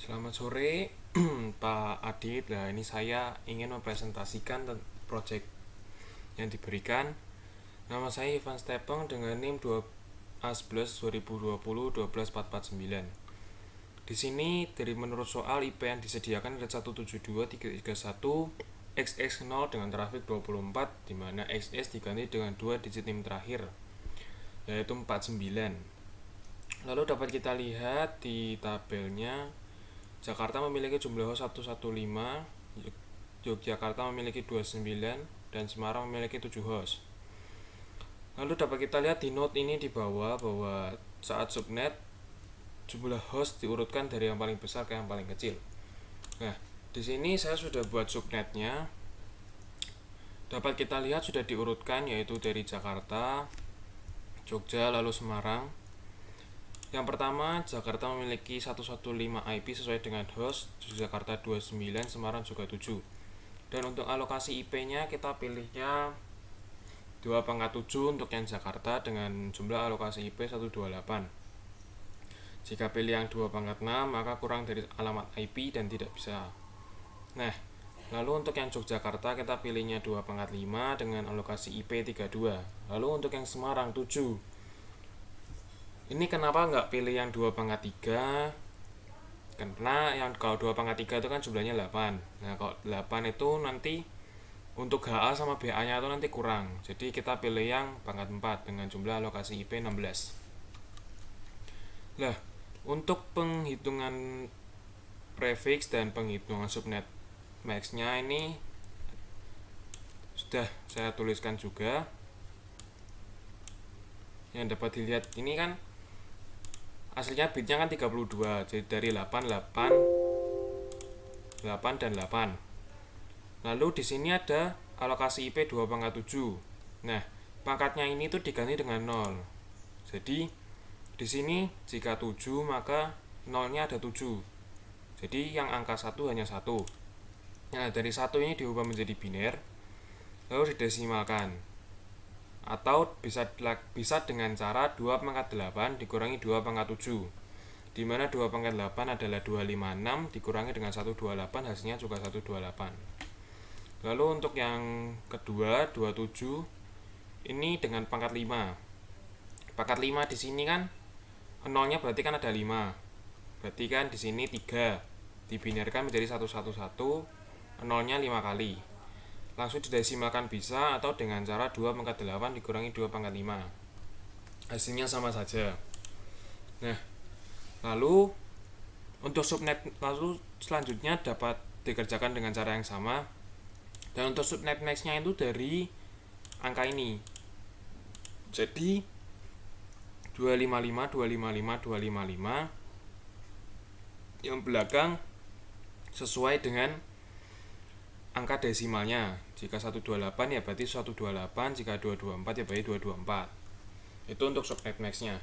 Selamat sore, Pak Adit. Nah, ini saya ingin mempresentasikan proyek yang diberikan. Nama saya Ivan Stepeng dengan NIM 2A11 2020 12449. Di sini dari menurut soal IP yang disediakan ada 172.331 XX0 dengan trafik 24, di mana XS diganti dengan 2 digit NIM terakhir yaitu 49. Lalu dapat kita lihat di tabelnya, Jakarta memiliki jumlah host 115, Yogyakarta memiliki 29, dan Semarang memiliki 7 host. Lalu dapat kita lihat di note ini di bawah bahwa saat subnet jumlah host diurutkan dari yang paling besar ke yang paling kecil. Nah, di sini saya sudah buat subnetnya. Dapat kita lihat sudah diurutkan yaitu dari Jakarta, Jogja, lalu Semarang. Yang pertama, Jakarta memiliki 115 IP sesuai dengan host, Jakarta 29, Semarang juga 7. Dan untuk alokasi IP-nya kita pilihnya 2/7 untuk yang Jakarta dengan jumlah alokasi IP 128. Jika pilih yang 2/6 maka kurang dari alamat IP dan tidak bisa. Nah, lalu untuk yang Yogyakarta kita pilihnya 2/5 dengan alokasi IP 32. Lalu untuk yang Semarang 7. Ini kenapa nggak pilih yang 2/3? Karena yang kalau 2/3 itu kan jumlahnya 8. Nah, kalau 8 itu nanti untuk HA sama BA-nya itu nanti kurang. Jadi kita pilih yang pangkat 4 dengan jumlah alokasi IP 16. Nah, untuk penghitungan prefix dan penghitungan subnet max-nya ini sudah saya tuliskan juga. Yang dapat dilihat ini kan aslinya bitnya kan 32, jadi dari 8 dan 8. Lalu di sini ada alokasi IP 2/7. Nah, pangkatnya ini tuh diganti dengan 0. Jadi di sini jika 7 maka 0-nya ada 7. Jadi yang angka 1 hanya 1. Nah, dari 1 ini diubah menjadi biner lalu didesimalkan. Atau bisa dengan cara 2/8 dikurangi 2/7, di mana 2/8 adalah 256 dikurangi dengan 128 hasilnya juga 128. Lalu untuk yang kedua 27 ini dengan pangkat 5. Pangkat 5 di sini kan nolnya berarti kan ada 5. Berarti kan di sini 3 dibinarkan menjadi 111, nolnya 5 kali. Langsung didesimalkan bisa atau dengan cara 2/8 dikurangi 2/5. Hasilnya sama saja. Nah, lalu untuk subnet lalu selanjutnya dapat dikerjakan dengan cara yang sama. Dan untuk subnet max-nya itu dari angka ini. Jadi 255 255 255 yang belakang sesuai dengan angka desimalnya. Jika 128 ya berarti 128, jika 224 ya berarti 224. Itu untuk subnet max-nya.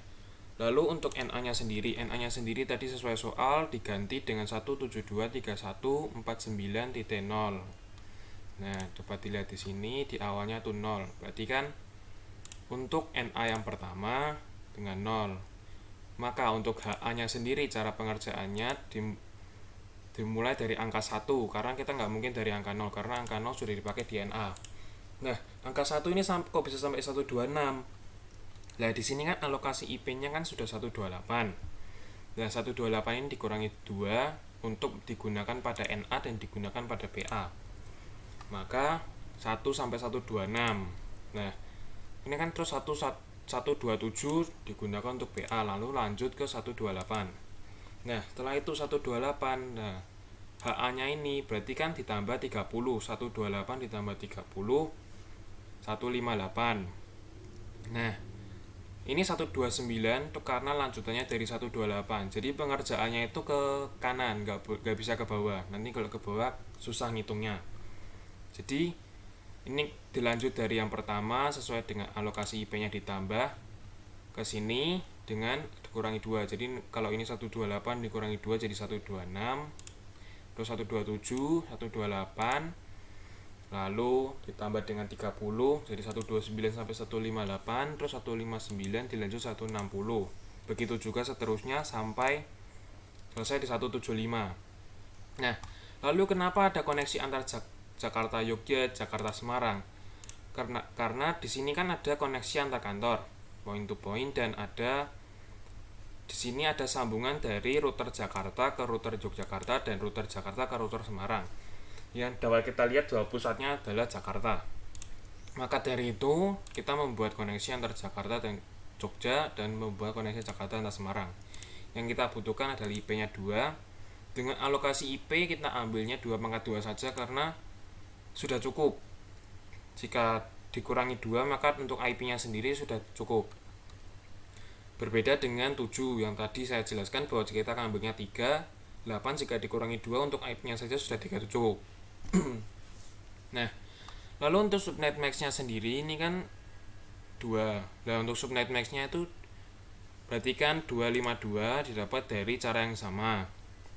Lalu untuk NA-nya sendiri, NA-nya sendiri tadi sesuai soal diganti dengan 172.3149.0. Nah, dapat dilihat di sini di awalnya tuh 0. Berarti kan untuk NA yang pertama dengan 0. Maka untuk HA-nya sendiri cara pengerjaannya dimulai dari angka 1, karena kita nggak mungkin dari angka 0 karena angka 0 sudah dipakai di NA. Nah, angka 1 ini kok bisa sampai 126? Nah, di sini kan alokasi IP-nya kan sudah 128. Nah, 128 ini dikurangi 2 untuk digunakan pada NA dan digunakan pada PA. Maka 1 sampai 126. Nah, ini kan terus 127 digunakan untuk PA, lalu lanjut ke 128. Nah, setelah itu 128. Nah, HA-nya ini berarti kan ditambah 30. 128 ditambah 30 158. Nah, ini 129 itu karena lanjutannya dari 128. Jadi pengerjaannya itu ke kanan, nggak bisa ke bawah. Nanti kalau ke bawah susah ngitungnya. Jadi ini dilanjut dari yang pertama sesuai dengan alokasi IP-nya ditambah ke sini dengan dikurangi 2. Jadi kalau ini 128 dikurangi 2 jadi 126. Terus 127, 128. Lalu ditambah dengan 30 jadi 129 sampai 158, terus 159 dilanjut 160. Begitu juga seterusnya sampai selesai di 175. Nah, lalu kenapa ada koneksi antara Jakarta Yogyakarta, Jakarta Semarang? Karena di sini kan ada koneksi antar kantor, point to point, dan di sini ada sambungan dari router Jakarta ke router Yogyakarta dan router Jakarta ke router Semarang. Yang dapat kita lihat bahwa pusatnya adalah Jakarta. Maka dari itu kita membuat koneksi antar Jakarta dan Jogja dan membuat koneksi Jakarta antar Semarang. Yang kita butuhkan adalah IP-nya 2. Dengan alokasi IP kita ambilnya 2/2 saja karena sudah cukup. Jika dikurangi 2 maka untuk IP-nya sendiri sudah cukup. Berbeda dengan 7 yang tadi saya jelaskan bahwa jika kita ambilnya 3, 8 jika dikurangi 2 untuk IP-nya saja sudah 3 cukup. Nah, lalu untuk subnet max-nya sendiri ini kan 2. Nah, untuk subnet max-nya itu berarti kan 252 didapat dari cara yang sama,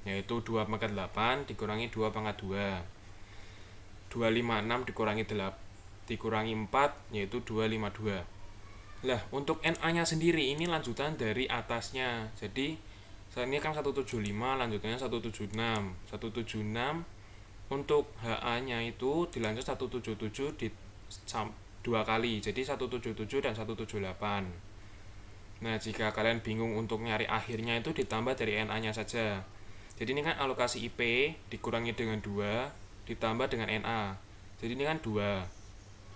yaitu 2/8 dikurangi 2/2. 256 dikurangi 4 yaitu 252. Lah, untuk NA-nya sendiri ini lanjutan dari atasnya. Jadi, ini kan 175, lanjutannya 176. 176 untuk HA-nya itu dilanjut 177 di 2 kali. Jadi 177 dan 178. Nah, jika kalian bingung untuk nyari akhirnya itu ditambah dari NA-nya saja. Jadi ini kan alokasi IP dikurangi dengan 2 ditambah dengan NA. Jadi ini kan 2.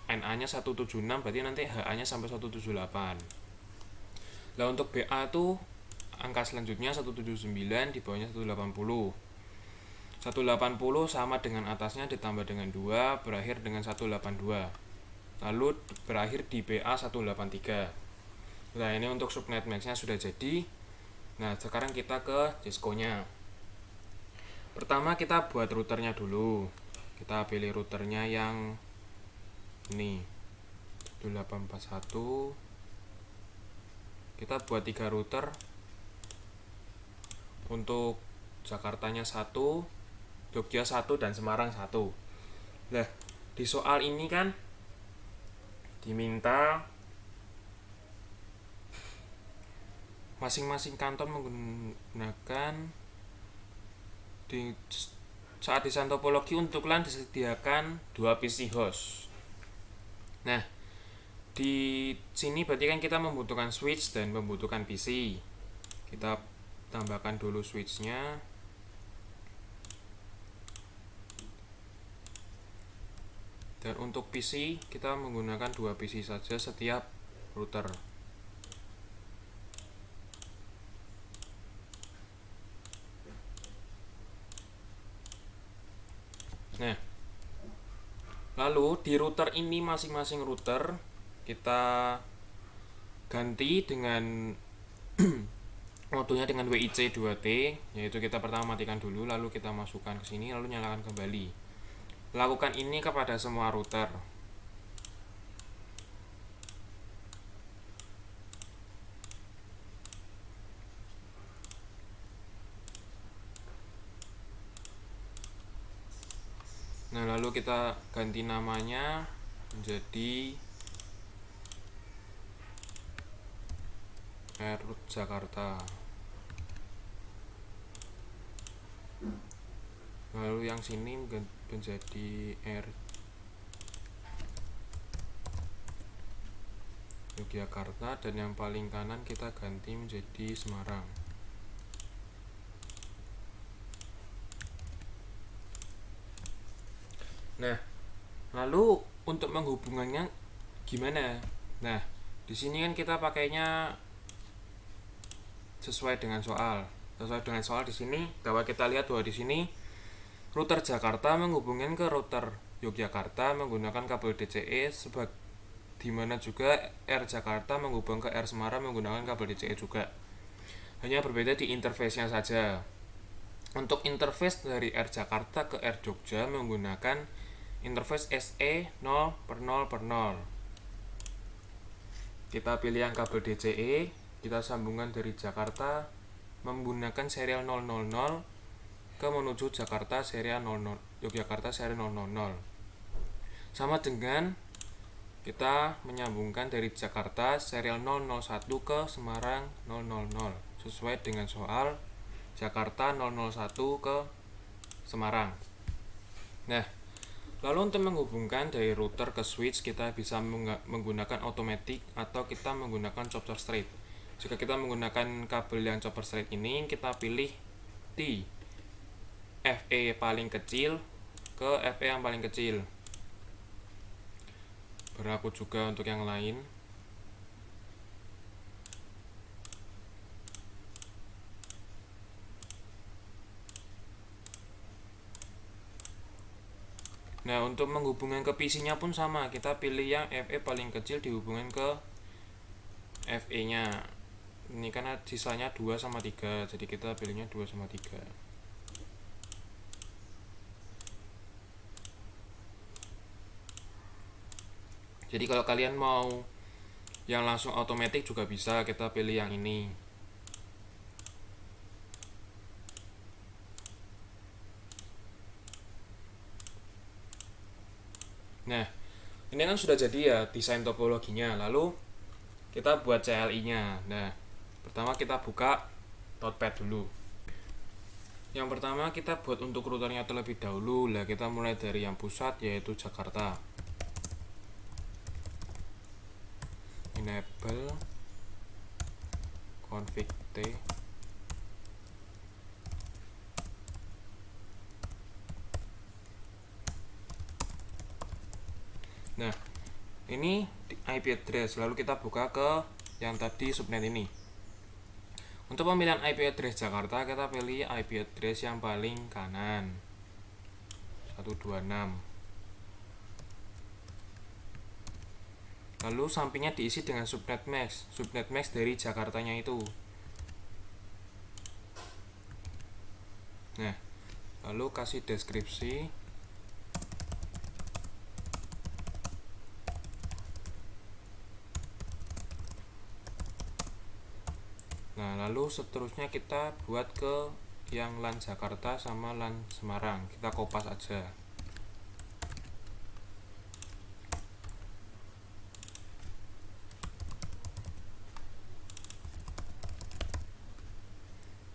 NA-nya 176 berarti nanti HA-nya sampai 178. Nah, untuk BA itu angka selanjutnya 179 di bawahnya 180. 180 sama dengan atasnya ditambah dengan 2 berakhir dengan 182. Lalu berakhir di BA 183. Nah, ini untuk subnet max-nya sudah jadi. Nah, sekarang kita ke Cisco-nya. Pertama kita buat routernya dulu. Kita pilih routernya yang ini 841. Kita buat 3 router. Untuk Jakartanya 1, Jogja 1, dan Semarang 1. Nah, di soal ini kan diminta masing-masing kantor menggunakan saat desain topologi untuk LAN disediakan 2 PC host. Nah, di sini berarti kan kita membutuhkan switch dan membutuhkan PC. Kita tambahkan dulu switchnya. Dan untuk PC kita menggunakan 2 PC saja setiap router. Nah, lalu di router ini masing-masing router kita ganti dengan modulnya dengan WIC 2T, yaitu kita pertama matikan dulu, lalu kita masukkan ke sini, lalu nyalakan kembali. Lakukan ini kepada semua router. Nah, lalu kita ganti namanya menjadi AirRoute Jakarta. Lalu yang sini menjadi Air Yogyakarta, dan yang paling kanan kita ganti menjadi Semarang. Nah, lalu untuk menghubungannya gimana? Nah, di sini kan kita pakainya sesuai dengan soal. Sesuai dengan soal di sini dapat kita lihat bahwa di sini router Jakarta menghubungkan ke router Yogyakarta menggunakan kabel DCE, di mana juga Air Jakarta menghubung ke Air Semarang menggunakan kabel DCE juga. Hanya berbeda di interface-nya saja. Untuk interface dari Air Jakarta ke Air Jogja menggunakan interface SE 0/0/0. Kita pilih yang kabel DCE, kita sambungkan dari Jakarta menggunakan serial 000 ke menuju Jakarta serial 00, Yogyakarta serial 000. Sama dengan kita menyambungkan dari Jakarta serial 001 ke Semarang 000 sesuai dengan soal Jakarta 001 ke Semarang. Nah, lalu untuk menghubungkan dari router ke switch kita bisa menggunakan automatic atau kita menggunakan chopper straight. Jika kita menggunakan kabel yang chopper straight ini, kita pilih T FE paling kecil ke FE yang paling kecil. Berlaku juga untuk yang lain. Nah, untuk menghubungkan ke PC-nya pun sama, kita pilih yang FE paling kecil dihubungkan ke FE-nya. Ini karena sisanya 2/3, jadi kita pilihnya 2/3. Jadi kalau kalian mau yang langsung otomatis juga bisa, kita pilih yang ini. Nah, ini kan sudah jadi ya desain topologinya. Lalu kita buat CLI-nya. Nah, pertama kita buka Notepad dulu. Yang pertama kita buat untuk routernya terlebih dahulu. Lah, kita mulai dari yang pusat yaitu Jakarta. Enable config T. Nah, ini IP address, lalu kita buka ke yang tadi subnet ini. Untuk pemilihan IP address Jakarta, kita pilih IP address yang paling kanan 126. Lalu sampingnya diisi dengan subnet max dari Jakartanya itu. Nah, lalu kasih deskripsi. Nah, lalu seterusnya kita buat ke yang LAN Jakarta sama LAN Semarang. Kita kopas aja.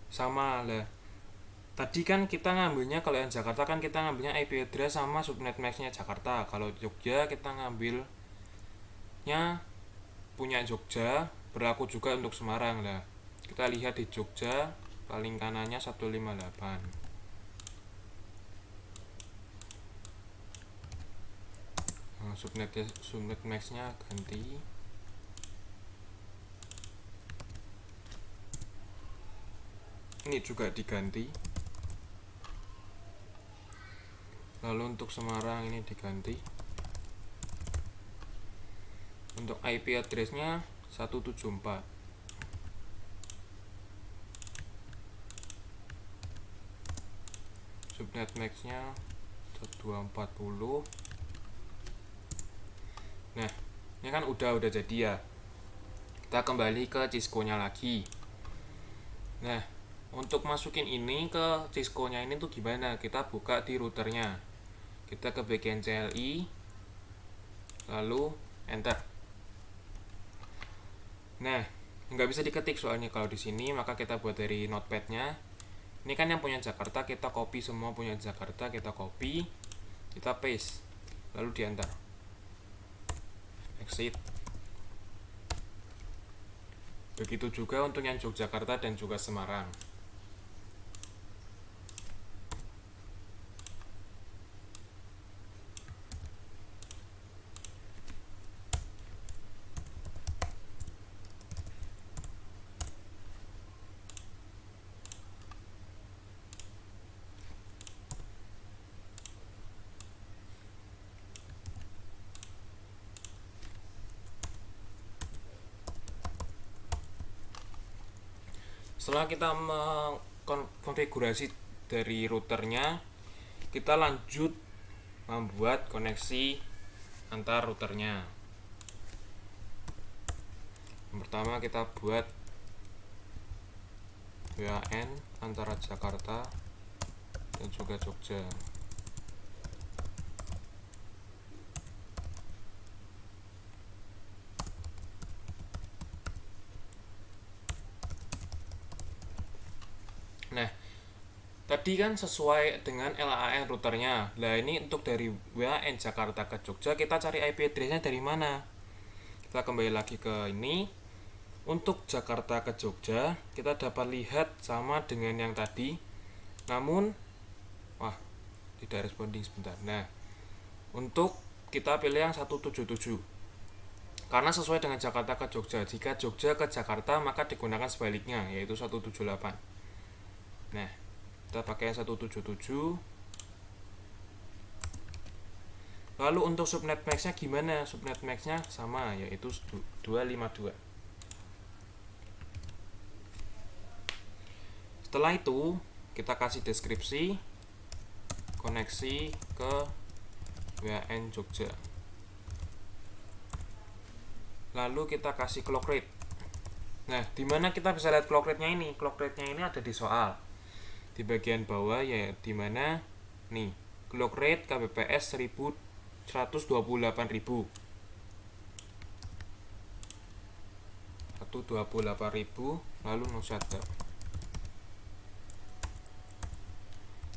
Sama lah. Tadi kan kita ngambilnya, kalau yang Jakarta kan kita ngambilnya IP address sama subnet max-nya Jakarta. Kalau Jogja kita ngambilnya punya Jogja, berlaku juga untuk Semarang lah. Kita lihat di Jogja paling kanannya 158. Nah, subnet max-nya ganti. Ini juga diganti. Lalu untuk Semarang ini diganti. Untuk IP address-nya 174. Subnet max-nya 240. Nah, ini kan udah jadi ya. Kita kembali ke Cisco-nya lagi. Nah, untuk masukin ini ke Cisco-nya ini tuh gimana? Kita buka di routernya. Kita ke bagian CLI, lalu enter. Nah, nggak bisa diketik soalnya kalau di sini, maka kita buat dari notepad-nya. Ini kan yang punya Jakarta, kita copy semua punya Jakarta, kita copy, kita paste, lalu di enter. Exit. Begitu juga untuk yang Yogyakarta dan juga Semarang. Setelah kita mengkonfigurasi dari routernya, kita lanjut membuat koneksi antar routernya. Yang pertama kita buat WAN antara Jakarta dan juga Jogja. Nah, Tadi kan sesuai dengan LAN routernya. Nah ini untuk dari WAN Jakarta ke Jogja kita cari IP address-nya dari mana? Kita kembali lagi ke ini. Untuk Jakarta ke Jogja kita dapat lihat sama dengan yang tadi. Namun tidak responding sebentar. Nah, untuk kita pilih yang 177. Karena sesuai dengan Jakarta ke Jogja. Jika Jogja ke Jakarta maka digunakan sebaliknya yaitu 178. Nah, kita pakai 177. Lalu untuk subnet max-nya gimana? Subnet max-nya sama yaitu 252. Setelah itu kita kasih deskripsi koneksi ke WAN Jogja. Lalu kita kasih clock rate. Nah, dimana kita bisa lihat clock rate-nya ini? Clock rate-nya ini ada di soal. Di bagian bawah ya dimana nih clock rate kbps 128.000 lalu no shutdown.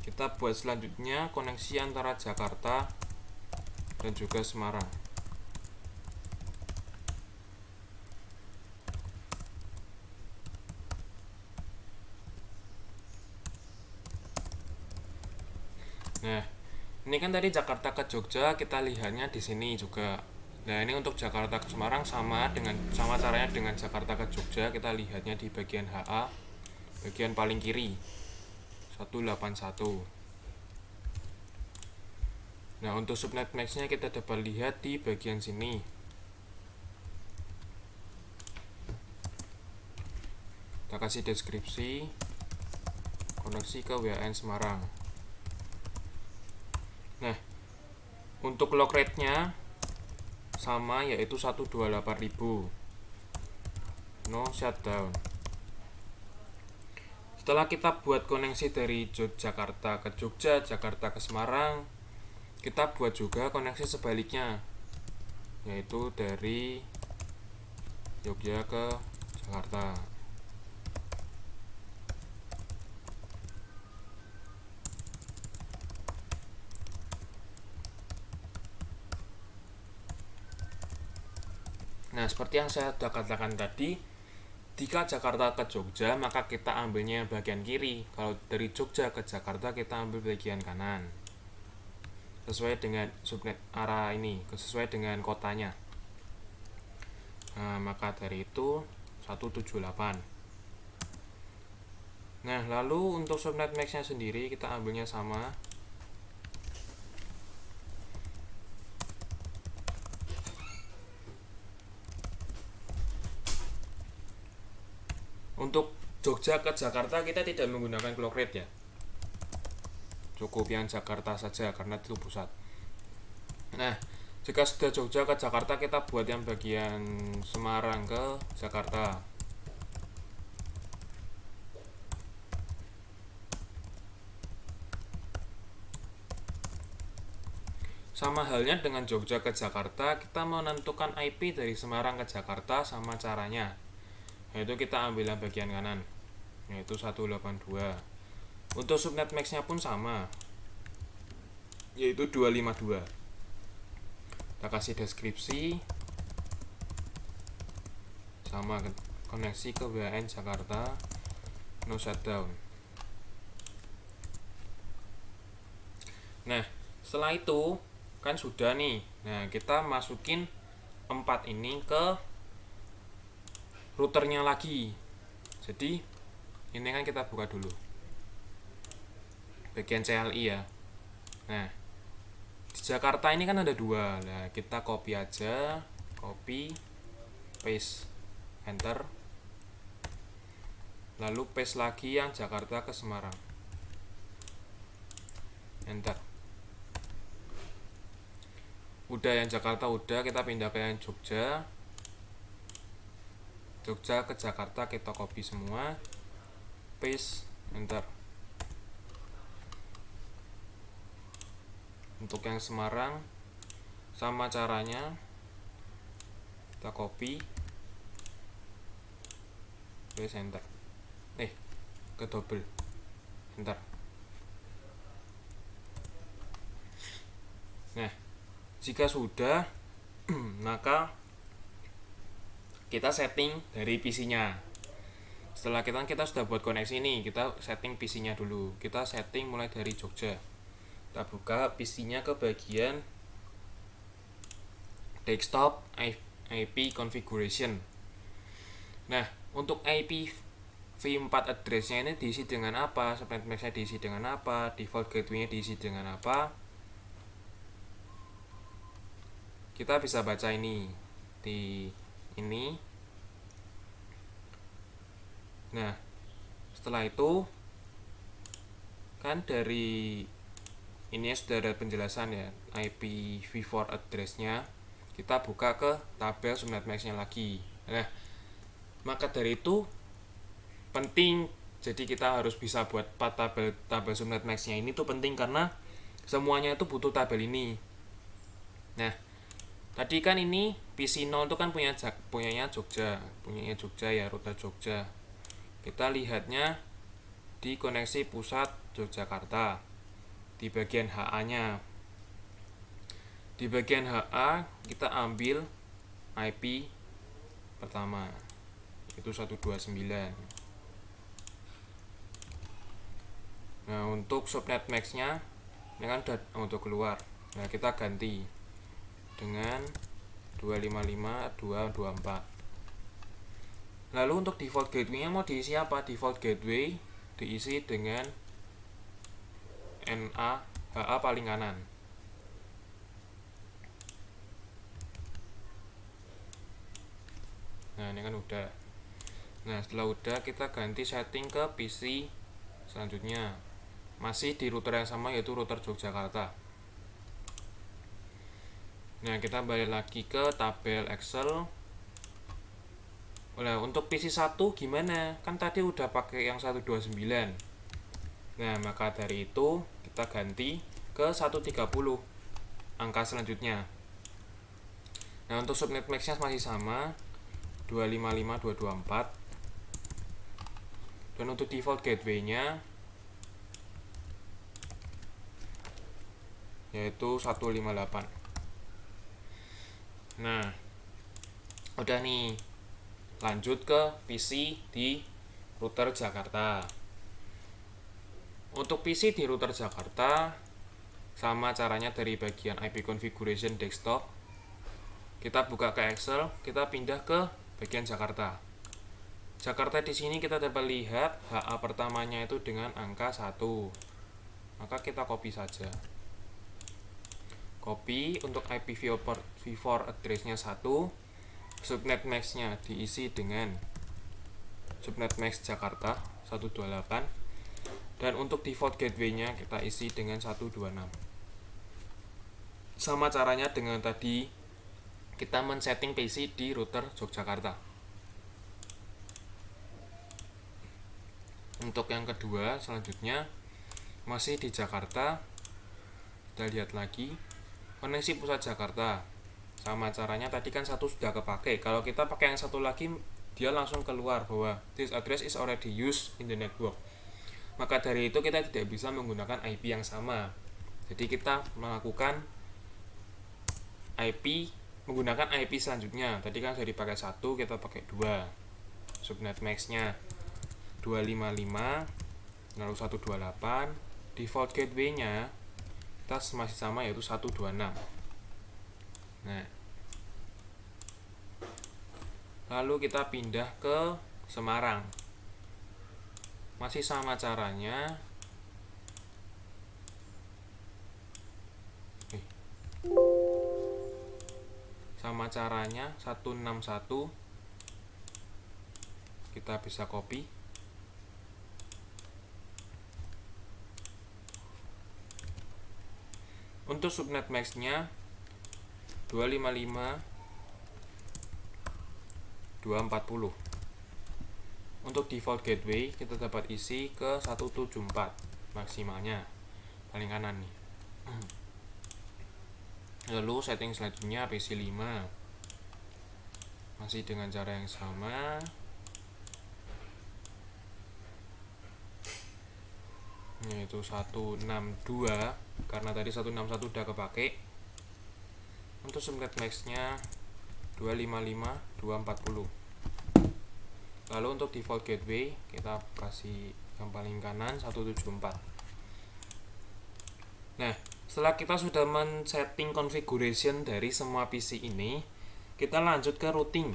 Kita buat selanjutnya koneksi antara Jakarta dan juga Semarang. Nah, ini kan tadi Jakarta ke Jogja, kita lihatnya di sini juga. Nah, ini untuk Jakarta ke Semarang sama caranya dengan Jakarta ke Jogja, kita lihatnya di bagian HA, bagian paling kiri. 181. Nah, untuk subnet max-nya kita dapat lihat di bagian sini. Kita kasih deskripsi koneksi ke WAN Semarang. Nah, untuk clock rate-nya sama yaitu 128.000. No shutdown. Setelah kita buat koneksi dari Jakarta ke Jogja, Jakarta ke Semarang, kita buat juga koneksi sebaliknya yaitu dari Jogja ke Jakarta. Nah, seperti yang saya sudah katakan tadi, jika Jakarta ke Jogja, maka kita ambilnya bagian kiri. Kalau dari Jogja ke Jakarta, kita ambil bagian kanan. Sesuai dengan subnet arah ini, sesuai dengan kotanya. Nah, maka dari itu 178. Nah, lalu untuk subnet max-nya sendiri, kita ambilnya sama. Untuk Jogja ke Jakarta kita tidak menggunakan clock rate ya, cukup yang Jakarta saja karena itu pusat. Nah, jika sudah Jogja ke Jakarta kita buat yang bagian Semarang ke Jakarta. Sama halnya dengan Jogja ke Jakarta, kita menentukan IP dari Semarang ke Jakarta sama caranya, yaitu kita ambil yang bagian kanan yaitu 182. Untuk subnet max-nya pun sama yaitu 252. Kita kasih deskripsi sama koneksi ke WAN Jakarta, no shutdown. Nah, setelah itu kan sudah nih. Nah, kita masukin 4 ini ke routernya lagi. Jadi ini kan kita buka dulu bagian CLI ya. Nah, di Jakarta ini kan ada 2. Nah, kita copy aja, copy, paste, enter. Lalu paste lagi yang Jakarta ke Semarang, enter. Udah yang Jakarta udah, kita pindah ke yang Jogja. Jogja ke Jakarta kita copy semua, paste, enter. Untuk yang Semarang sama caranya, kita copy, paste, enter. Ke double, enter. Jika sudah, maka kita setting dari PC-nya. Setelah kita sudah buat koneksi ini, kita setting PC-nya dulu. Kita setting mulai dari Jogja. Kita buka PC-nya ke bagian desktop IP configuration. Nah, untuk IPv4 address-nya ini diisi dengan apa? Subnet mask-nya diisi dengan apa? Default gateway-nya diisi dengan apa? Kita bisa baca ini di ini. Nah, setelah itu kan dari ini sudah ada penjelasan ya IPv4 address-nya. Kita buka ke tabel subnet mask-nya lagi. Nah, maka dari itu penting, jadi kita harus bisa buat tabel subnet mask-nya ini tuh penting karena semuanya itu butuh tabel ini. Nah, tadi kan ini PC0 itu kan punyanya Jogja ya, router Jogja. Kita lihatnya di koneksi pusat Yogyakarta di bagian HA-nya. Di bagian HA kita ambil IP pertama, itu 129. Nah, untuk subnet mask-nya ini kan udah untuk keluar. Nah, kita ganti dengan 255.224. Lalu untuk default gateway-nya mau diisi apa? Default gateway diisi dengan NA HA paling kanan. Nah, ini kan udah. Nah, setelah udah kita ganti setting ke PC selanjutnya. Masih di router yang sama, yaitu router Yogyakarta. Nah, kita balik lagi ke tabel Excel. Nah, untuk PC1 gimana? Kan tadi udah pakai yang 129. Nah, maka dari itu kita ganti ke 130, angka selanjutnya. Nah, untuk subnet mask-nya masih sama, 255.224. Dan untuk default gateway-nya yaitu 158. Nah, udah nih. Lanjut ke PC di router Jakarta. Untuk PC di router Jakarta sama caranya dari bagian IP configuration desktop. Kita buka ke Excel, kita pindah ke bagian Jakarta. Jakarta di sini kita dapat lihat HA pertamanya itu dengan angka 1. Maka kita copy saja. Copy untuk IPv4 address-nya 1. Subnet mask-nya diisi dengan subnet mask Jakarta 128, dan untuk default gateway-nya kita isi dengan 126. Sama caranya dengan tadi kita men-setting PC di router Yogyakarta. Untuk yang kedua selanjutnya masih di Jakarta, kita lihat lagi koneksi pusat Jakarta. Sama caranya tadi kan satu sudah kepake. Kalau kita pakai yang satu lagi, dia langsung keluar bahwa this address is already used in the network. Maka dari itu kita tidak bisa menggunakan IP yang sama. Jadi kita melakukan menggunakan IP selanjutnya. Tadi kan sudah dipakai 1, kita pakai 2. Subnet mask-nya 255, lalu 128. Default gateway-nya kita masih sama, yaitu 126. Nah, lalu kita pindah ke Semarang. Masih sama caranya. Sama caranya 161. Kita bisa copy. Untuk subnet mask-nya 255.240. Untuk default gateway kita dapat isi ke 174 maksimalnya, paling kanan nih. Lalu setting selanjutnya PC5 masih dengan cara yang sama. Yaitu 162, karena tadi 161 udah kepake. Untuk subnet max-nya 255 240. Lalu untuk default gateway kita kasih yang paling kanan 174. Nah, setelah kita sudah men-setting configuration dari semua PC ini, kita lanjut ke routing.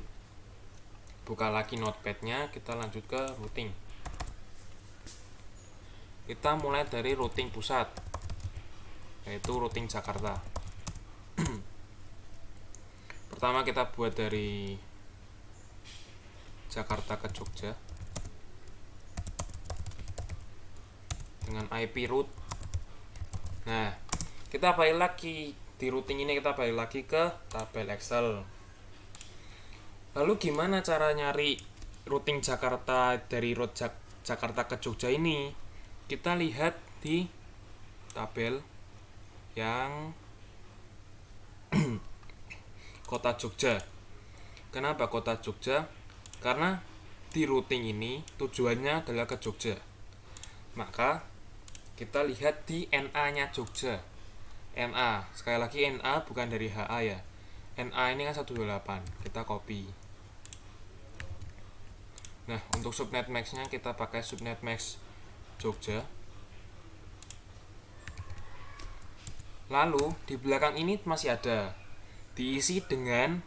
Buka lagi notepad-nya, kita lanjut ke routing. Kita mulai dari routing pusat, yaitu routing Jakarta. Pertama kita buat dari Jakarta ke Jogja dengan IP route. Nah, kita balik lagi di routing ini, kita balik lagi ke tabel Excel. Lalu gimana cara nyari routing Jakarta dari route Jakarta ke Jogja ini? Kita lihat di tabel yang kota Jogja. Kenapa kota Jogja? Karena di routing ini tujuannya adalah ke Jogja. Maka kita lihat di NA-nya Jogja. NA, sekali lagi NA bukan dari HA ya. NA ini kan 128, kita copy. Nah, untuk subnet max-nya kita pakai subnet max Jogja. Lalu di belakang ini masih ada, diisi dengan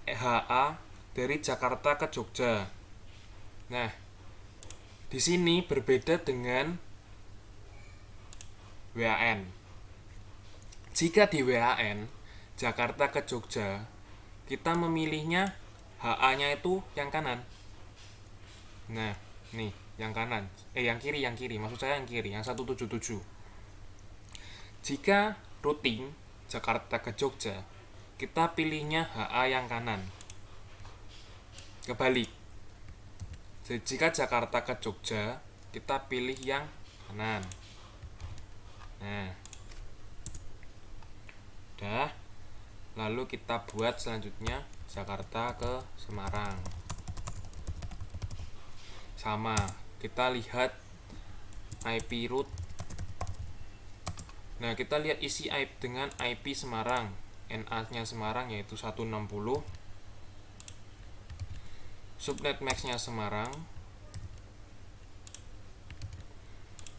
HA dari Jakarta ke Jogja. Nah, di sini berbeda dengan WAN. Jika di WAN Jakarta ke Jogja, kita memilihnya HA-nya itu yang kanan. Nah, nih, yang kanan. Yang kiri. Maksud saya yang kiri, yang 177. Jika routing Jakarta ke Jogja, kita pilihnya HA yang kanan. Kebalik. Jika Jakarta ke Jogja, kita pilih yang kanan. Nah, udah. Lalu kita buat selanjutnya Jakarta ke Semarang. Sama, kita lihat IP route. Nah, kita lihat isi IP dengan IP Semarang. NA-nya Semarang yaitu 160. Subnet max-nya Semarang.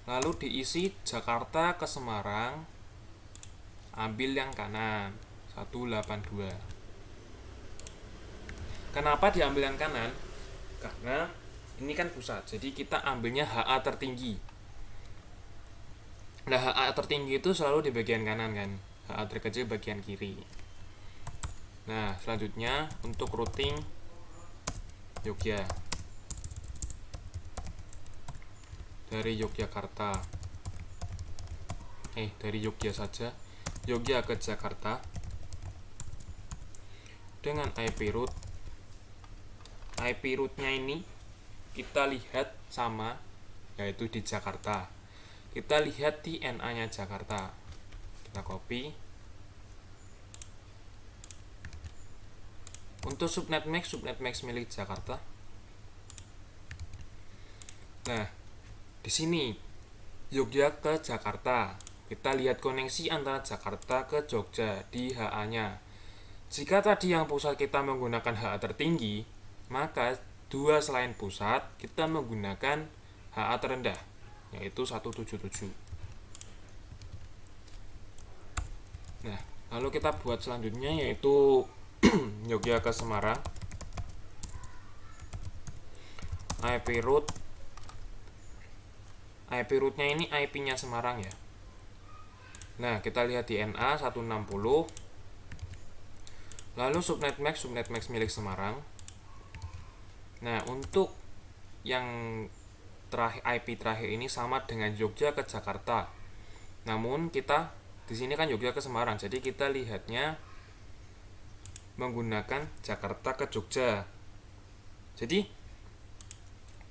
Lalu diisi Jakarta ke Semarang. Ambil yang kanan 182. Kenapa diambil yang kanan? Karena ini kan pusat, jadi kita ambilnya HA tertinggi. Nah, HA tertinggi itu selalu di bagian kanan kan, HA terkecil bagian kiri. Nah, selanjutnya untuk routing Jogja. Dari Yogyakarta. Dari Jogja saja. Jogja ke Jakarta. Dengan IP route. IP route-nya ini kita lihat sama, yaitu di Jakarta. Kita lihat di NA-nya Jakarta. Kita copy. Untuk subnet max milik Jakarta. Nah, di sini Jogja ke Jakarta. Kita lihat koneksi antara Jakarta ke Jogja di HA-nya. Jika tadi yang pusat kita menggunakan HA tertinggi, maka dua selain pusat kita menggunakan HA terendah, yaitu 177. Nah, lalu kita buat selanjutnya yaitu Jogja ke Semarang. IP route-nya ini IP-nya Semarang ya. Nah, kita lihat di NA 160. Lalu subnet max milik Semarang. Nah, untuk yang IP terakhir ini sama dengan Jogja ke Jakarta. Namun kita di sini kan Jogja ke Semarang, jadi kita lihatnya menggunakan Jakarta ke Jogja. Jadi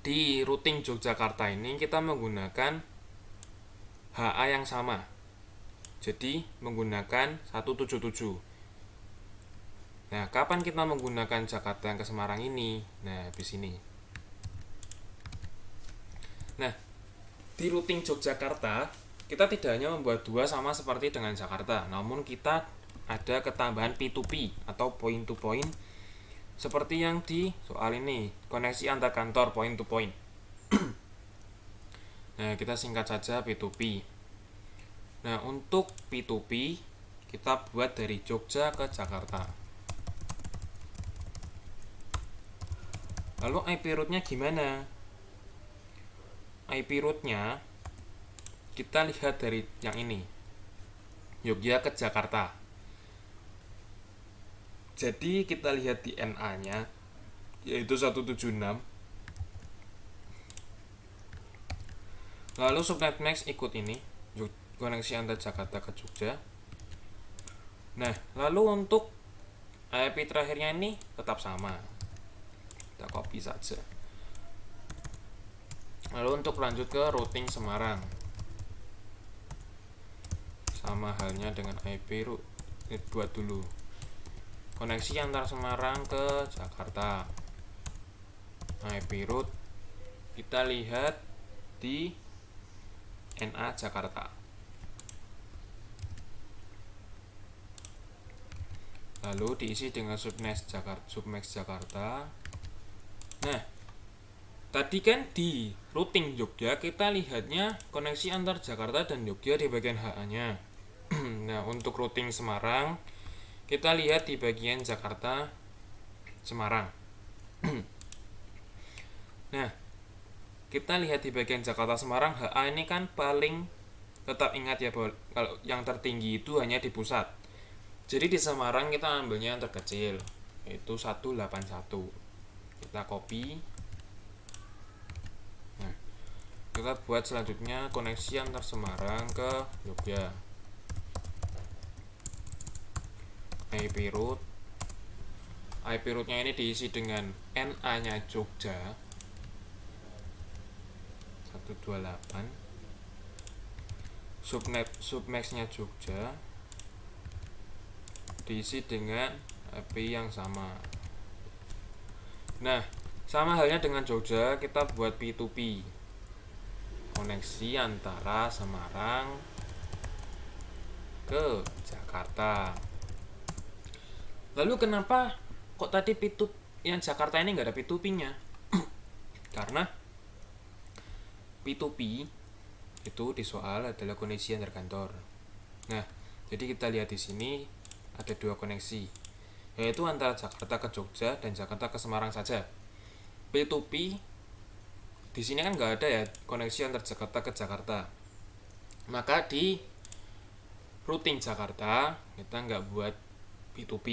di routing Yogyakarta ini kita menggunakan HA yang sama. Jadi menggunakan 177. Nah, kapan kita menggunakan Jakarta yang ke Semarang ini? Nah, di sini. Nah, di routing Yogyakarta kita tidak hanya membuat dua sama seperti dengan Jakarta, namun kita ada ketambahan P2P atau point to point seperti yang di soal ini, koneksi antar kantor point to point. Nah, kita singkat saja P2P. Nah, untuk P2P kita buat dari Jogja ke Jakarta. Lalu IP route-nya gimana? IP route-nya kita lihat dari yang ini, Jogja ke Jakarta. Jadi kita lihat di NA-nya, yaitu 176. Lalu subnet max ikut ini, koneksi antar Jakarta ke Jogja. Nah, lalu untuk IP terakhirnya ini tetap sama. Kita copy saja. Lalu untuk lanjut ke routing Semarang, sama halnya dengan IP route. Buat dulu koneksi antar Semarang ke Jakarta. IP route kita lihat di NA Jakarta. Lalu diisi dengan submax Jakarta. Nah, tadi kan di routing Jogja kita lihatnya koneksi antar Jakarta dan Jogja di bagian HA-nya. Nah, untuk routing Semarang kita lihat di bagian Jakarta Semarang. Nah, kita lihat di bagian Jakarta Semarang, HA ini kan paling, tetap ingat ya bahwa kalau yang tertinggi itu hanya di pusat. Jadi di Semarang kita ambilnya yang terkecil, yaitu 181. Kita copy. Nah, kita buat selanjutnya koneksi antar Semarang ke Jogja. IP route. IP route-nya ini diisi dengan NA-nya Jogja 128. Submax-nya Jogja diisi dengan IP yang sama. Nah, sama halnya dengan Jogja, kita buat P2P, koneksi antara Semarang ke Jakarta. Lalu kenapa kok tadi P2 yang Jakarta ini nggak ada P2P-nya? Karena P2P itu di soal adalah koneksi antar kantor. Nah, jadi kita lihat di sini ada dua koneksi, yaitu antara Jakarta ke Jogja dan Jakarta ke Semarang saja. P2P di sini kan nggak ada ya koneksi antar Jakarta ke Jakarta. Maka di routing Jakarta kita nggak buat P2P.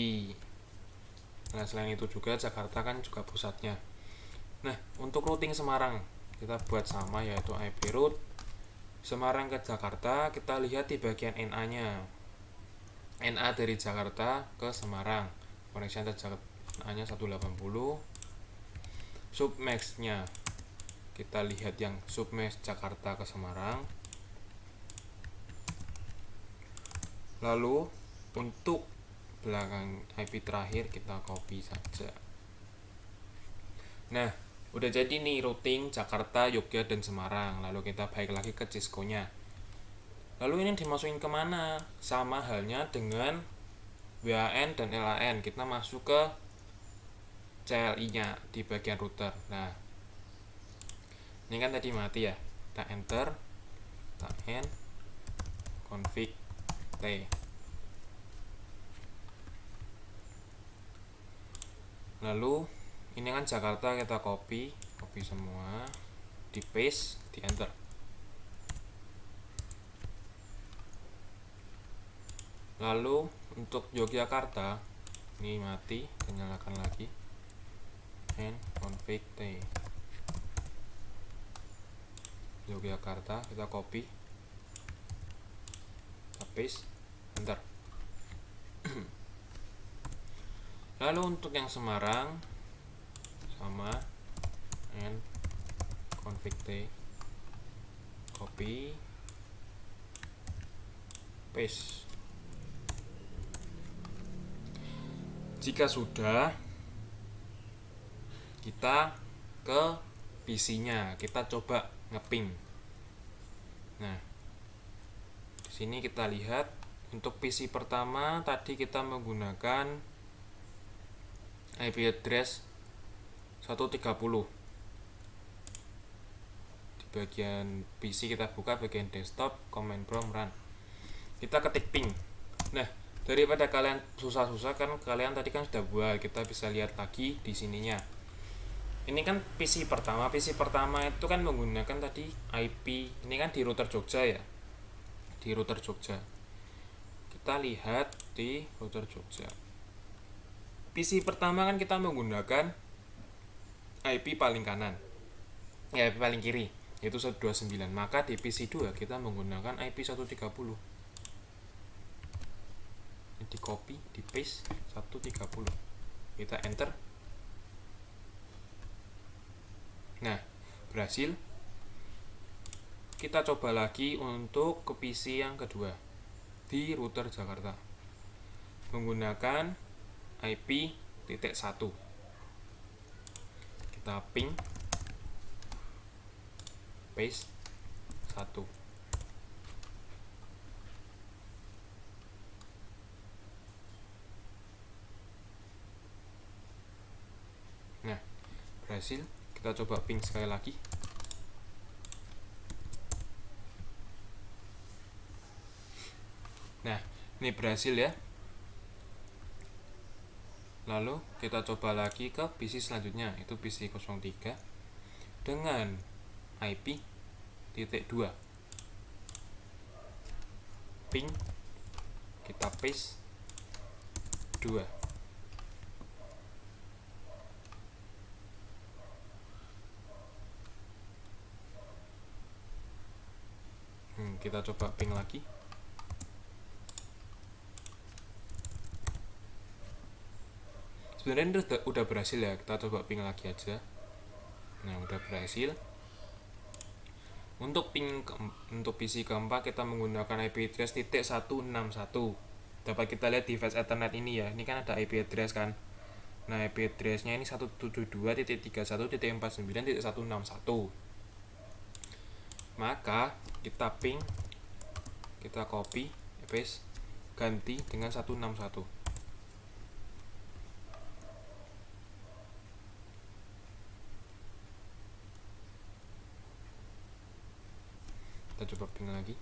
Nah, selain itu juga Jakarta kan juga pusatnya. Nah, untuk routing Semarang kita buat sama, yaitu IP route Semarang ke Jakarta. Kita lihat di bagian NA-nya. NA dari Jakarta ke Semarang, koneksi antar Jakarta NA-nya 180. Submax-nya kita lihat yang submax Jakarta ke Semarang. Lalu untuk belakang IP terakhir kita copy saja. Nah, udah jadi nih routing Jakarta, Jogja, dan Semarang. Lalu kita balik lagi ke Cisco-nya. Lalu ini dimasukin kemana? Sama halnya dengan WAN dan LAN. Kita masuk ke CLI-nya di bagian router. Nah, ini kan tadi mati ya. Kita enter, kita N, config T. Lalu ini kan Jakarta, kita copy semua, di paste, di enter. Lalu untuk Yogyakarta ini mati, kita nyalakan lagi, and config T. Yogyakarta kita copy, kita paste, enter. Lalu untuk yang Semarang sama, and config T, copy, paste. Jika sudah, kita ke PC-nya, kita coba ngeping. Nah, sini kita lihat untuk PC pertama tadi kita menggunakan IP address 130. Di bagian PC kita buka bagian desktop, command prompt run. Kita ketik ping. Nah, daripada kalian susah-susah kan kalian tadi kan sudah buat, kita bisa lihat lagi di sininya. Ini kan PC pertama. PC pertama itu kan menggunakan tadi IP. Ini kan di router Jogja ya. Di router Jogja. Kita lihat di router Jogja. PC pertama kan kita menggunakan IP paling kanan. Ya, IP paling kiri, yaitu 129. Maka di PC 2 kita menggunakan IP 130. Ini di copy, di paste 130. Kita enter. Nah, berhasil. Kita coba lagi untuk ke PC yang kedua di router Jakarta menggunakan IP titik 1. Kita ping paste 1. Nah, berhasil. Kita coba ping sekali lagi. Nah, ini berhasil ya. Lalu kita coba lagi ke PC selanjutnya, itu PC 03 dengan IP titik 2. Ping, kita paste 2. Kita coba ping lagi. Sebenarnya ini udah berhasil ya, kita coba ping lagi aja. Nah, udah berhasil. Untuk PC keempat kita menggunakan IP address titik 161. Dapat kita lihat di device Ethernet ini ya. Ini kan ada IP address kan. Nah, IP address-nya ini 172.31.39.161. Maka kita ping, kita copy, paste, ganti dengan 161. Kita coba ping lagi.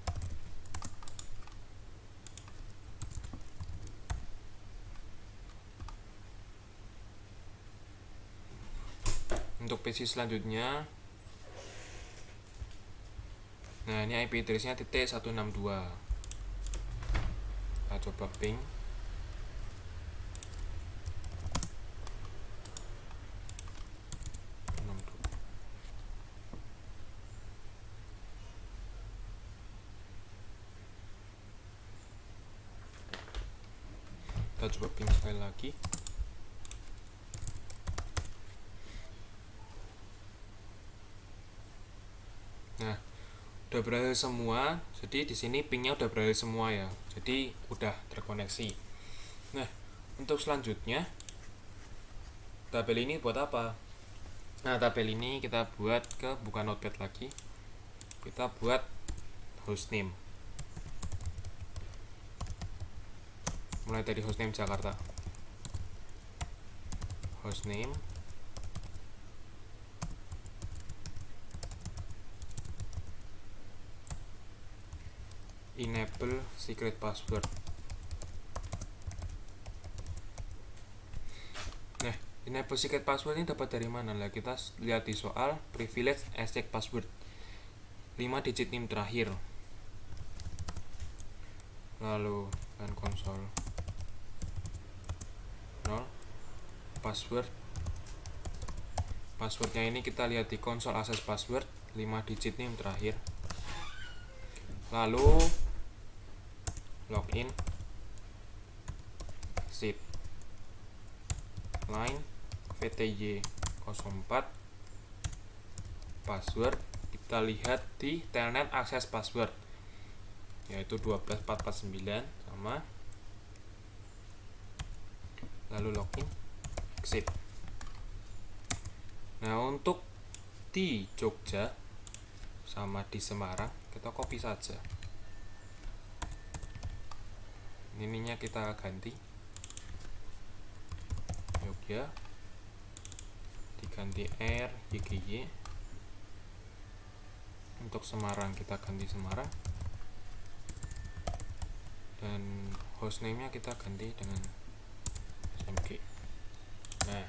Untuk PC selanjutnya, nah ini IP address-nya titik 162. Kita coba ping. Kita coba ping sekali lagi. Nah, udah berhasil semua. Jadi di sini pingnya udah berhasil semua ya. Jadi udah terkoneksi. Nah, untuk selanjutnya tabel ini buat apa? Nah, tabel ini kita buat ke bukan notepad lagi. Kita buat hostname. Mulai dari hostname Jakarta. Hostname. Enable secret password. Nah, enable secret password ini dapat dari mana? Lah, kita lihat di soal privilege escape password. 5 digit NIM terakhir. Lalu kan konsol 0 password. Passwordnya ini kita lihat di konsol access password 5 digit NIM terakhir. Lalu login, exit, line VTY 04, password kita lihat di telnet access password yaitu 12449 sama, lalu login, exit. Nah, untuk di Jogja sama di Semarang kita copy saja. ininya kita ganti Jogja, diganti R YGY. Untuk Semarang kita ganti Semarang, dan hostname nya kita ganti dengan SMG. Nah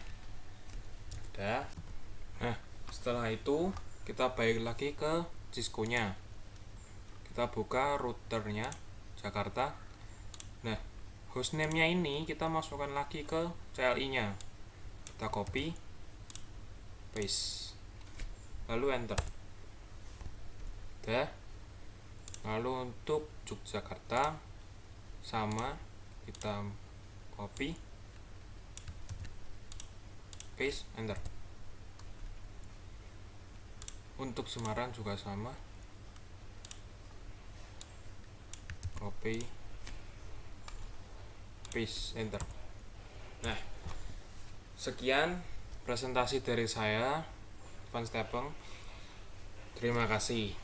udah. Nah setelah itu kita balik lagi ke Cisco nya, kita buka routernya Jakarta. Nah hostname nya ini kita masukkan lagi ke CLI nya, kita copy paste lalu enter. Udah. Lalu untuk Yogyakarta sama, kita copy paste enter. Untuk Semarang juga sama, copy paste enter. Nah sekian presentasi dari saya, Van Stepeng. Terima kasih.